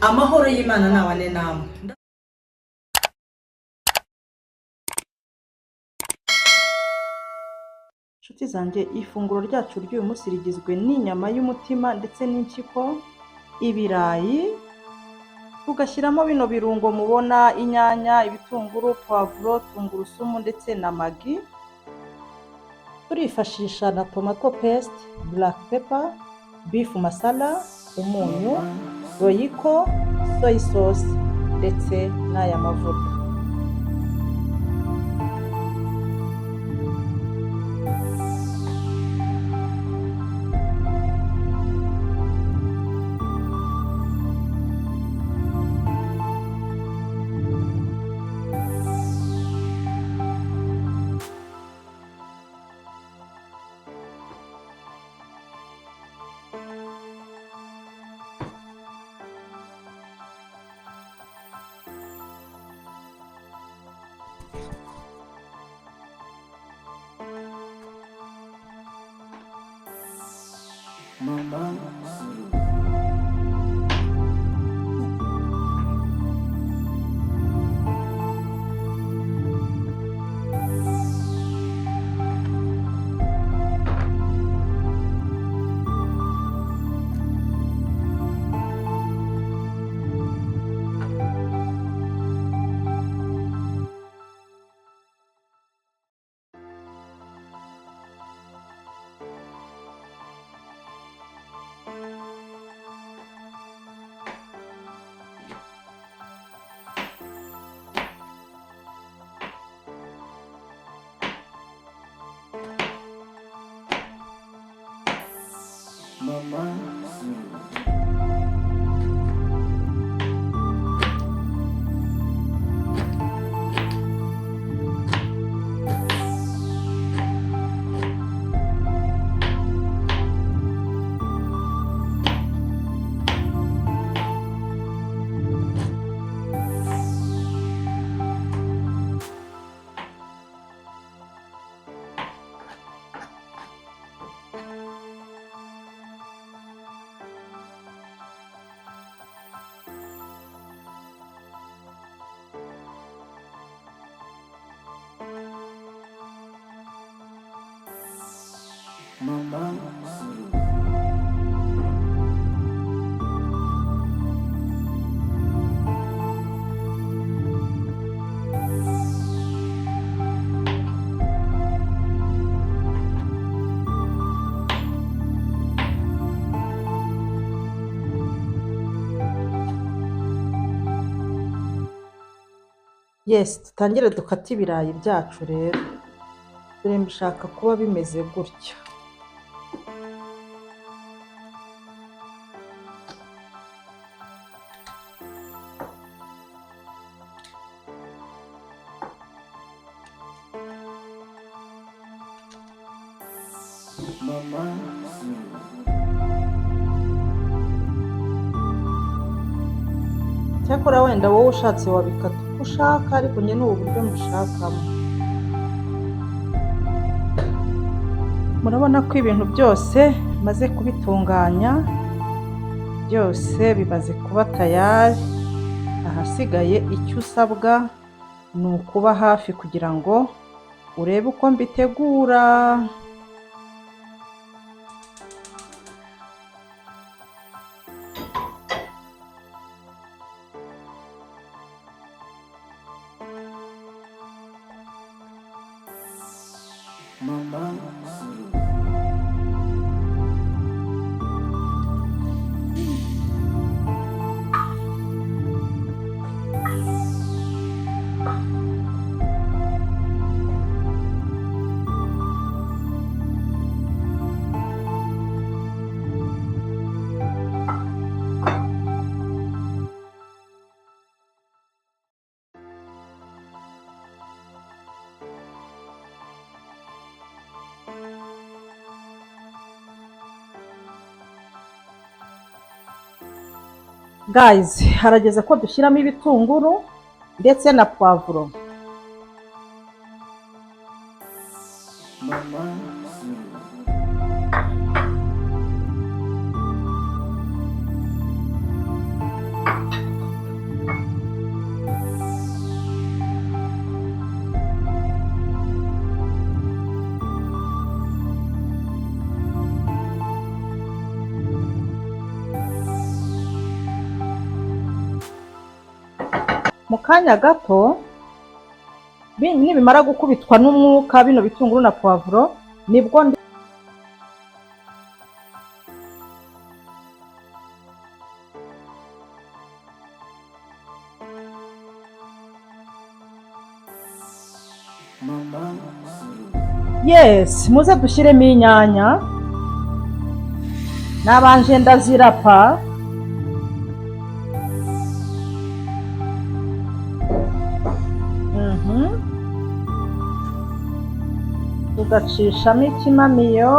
amahoro y'Imana nabane namwe. Inshuti zanjye, ifunguro ryacu ry'uyu munsi rigizwe n'inyama y'umutima ndetse n'impyiko, ibirayi, tugashyiramo bino birungo mubona: inyanya, ibitunguru, poivro, tungurusumu ndetse na magi. Turifashisha na tomato paste, black pepper, beef masala, umunyu, royiko, soy sauce ndetse n'aya mavuta. Yes, tutangire dukate ibirayi byacu rero. Dore mbishaka kuba bimeze gutya. Cyakora wenda wowe ushatse wabikata uko ushaka, ariko njye ni ubu buryo mbishakamo. Murabona ko ibintu byose maze kubitunganya, byose bimaze kuba tayari. Ahasigaye icyo usabwa ni ukuba hafi kugira ngo urebe uko mbitegura. Guys, harageze ko dushyiramo ibitunguru ndetse na poivro. Mu kanya gato nibimara gukubitwa n'umwuka bino bitunguru na poivro nibwo yes, muze dushyiremo inyanya. Nabanje ndazirapa. Tugacishamo ikimamiyo.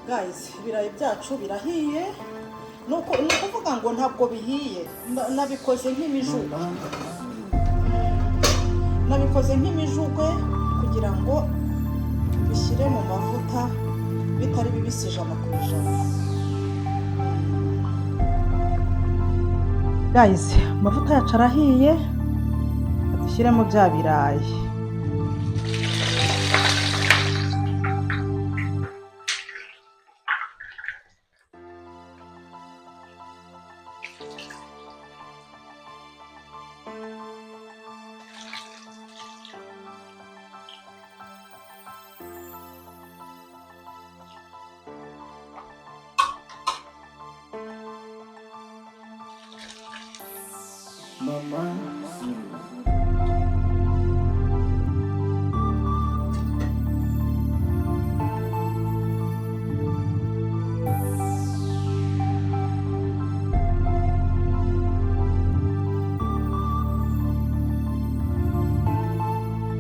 Guys, ibirayi byacu birahiye. Ni ukuvuga ngo ntabwo bihiye. Nabikoze nk'imijugwe kugira ngo bishyire mu mavuta bitari bibisi 100%. Guys, amavuta yacu arahiye. Dushyiremo bya birayi.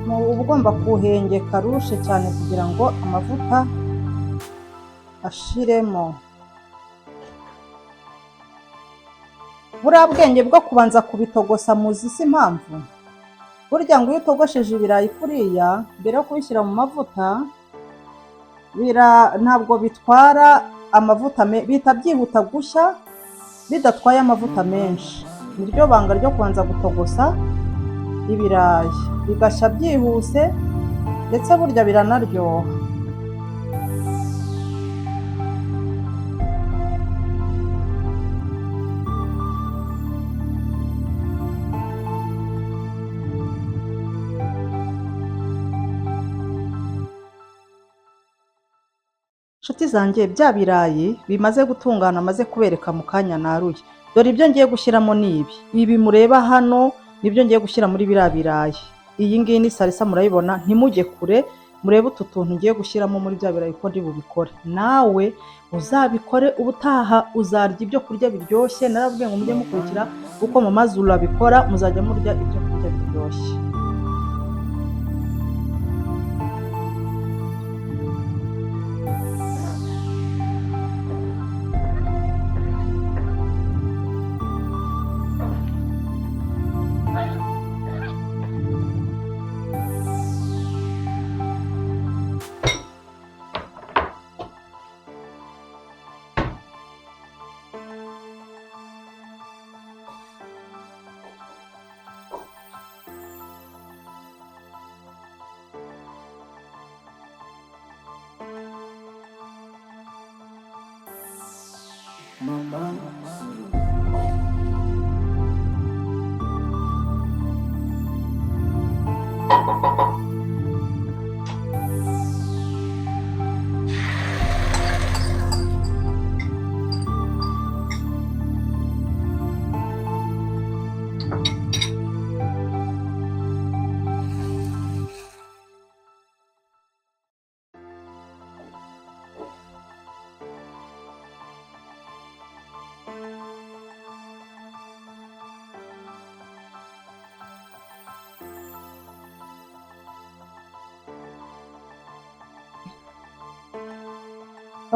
Uba ugomba kuhengeka rushe cyane kugira ngo amavuta ashiremo. buriya bwenge bwo kubanza kubitogosa muzi si impamvu. Burya ngo iyo utogosheje ibirayi kuriya mbere yo kubishyira mu mavuta ntabwo bitwara amavuta bihita byihuta gushya bidatwaye amavuta menshi. Niryo banga ryo kubanza gutogosa ibirayi bigashya byihuse, ndetse burya biranaryoha. Inshuti zanjye, bya birayi bimaze gutungana maze kubereka mu kanya naruye, dore ibyo ngiye gushyiramo ni ibi mureba hano nibyo ngiye gushyira muri biriya birayi. Iyi ngiyi ni salisa murayibona, ntimujye kure murebe utu tuntu ngiye gushyiramo muri bya birayi ko ndi bubikore. Nawe uzabikore, ubutaha uzarya ibyo kurya biryoshye. Narabwiye ngo mujye mukurikira uko mama Zulu abikora, muzajya murya ibyo kurya biryoshye.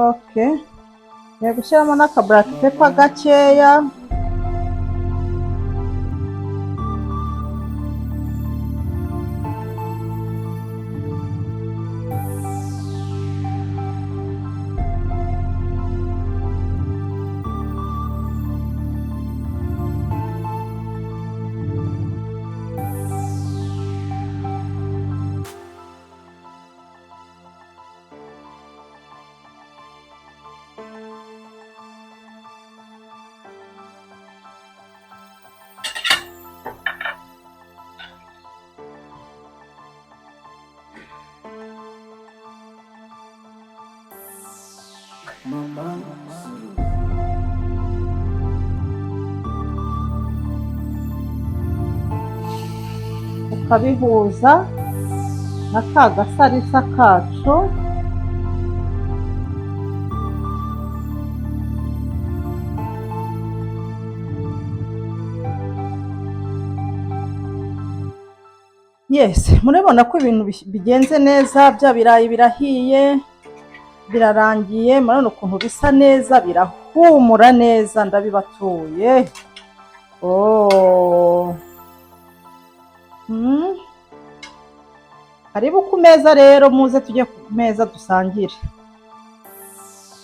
Okay, ngiye gushyiramo n'aka black pepper gakeya. Ukabihuza na ka gasarisa kacu. Yes, murabona ko ibintu bigenze neza, bya birayi birahiye, birarangiye, murabona ukuntu bisa neza, birahumura neza, ndabibatuye. Karibu ku meza rero, muze tujye ku meza dusangire.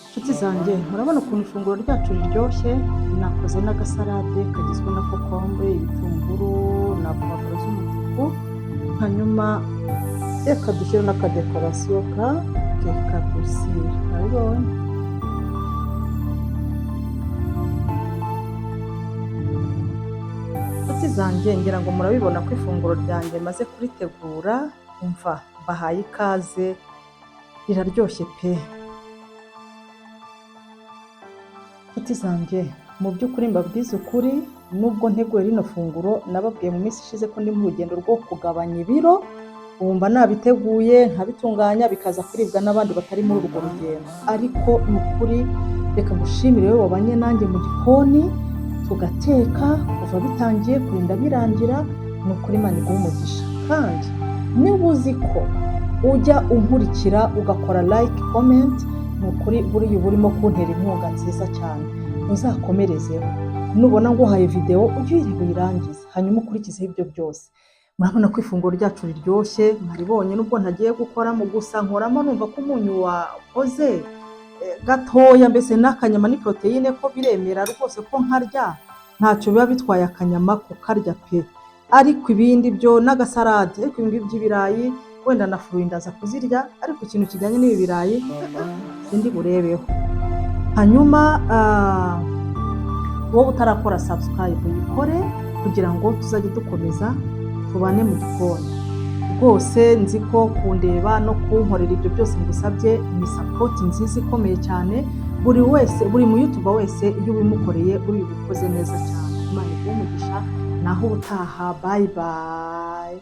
Inshuti zanjye, murabona ukuntu ifunguro ryacu riryoshye. Nakoze n'agasalade kagizwe na kokombure, ibitunguru na pavuro z'umutuku. Hanyuma reka dushyire n'akadekorasiyo ka kapusire. Urabibonye? Inshuti zanjye, ngira ngo murabibona ko ifunguro ryanjye maze kuritegura. Umva, bahaye ikaze, riraryoshye pe. Inshuti zanjye, mu by'ukuri mbabwiza ukuri, nubwo nteguye rino funguro, nababwiye mu minsi ishize ko ndi mu rugendo rwo kugabanya ibiro. Ubu mba nabiteguye nkabitunganya bikaza kuribwa n'abandi batari muri urwo rugendo. Ariko ni ukuri, reka ngushimire wowe wabanye nanjye mu gikoni, tugateka kuva bitangiye kurinda birangira. Ni ukuri Imana iguhe umugisha. Kandi niba uzi ko ujya unkurikira ugakora like, comment, ni ukuri buriya uba urimo kuntera inkunga nziza cyane. Uzakomerezeho. nubona nguhaye video ujye uyireba uyirangize hanyuma ukurikizeho ibyo byose. Murabona ko ifunguro ryacu riryoshye, mwaribonye nubwo ntagiye gukoramo, gusa nkoramo numva ko umunyu wakoze gatoya, mbese n'akanyama ni proteine ko biremera rwose ko nkarya, ntacyo biba bitwaye akanyama kukarya pe. Ariko ibindi byo n'agasalade, ariko ibingibi by'ibirayi wenda na fruit ndaza kuzirya, ariko ikintu kijyanye n'ibi birayi sindi burebeho. Hanyuma wowe utarakora subscribe uyikore kugira ngo tuzajye dukomeza tubane mu gikoni. Rwose nzi ko kundeba no kunkorera ibyo byose ngusabye ni support nziza ikomeye cyane. Buri mu YouTuber wese iyo ubimukoreye uri bikoze neza cyane. Imana iguhe umugisha, naho utaha, bye bye.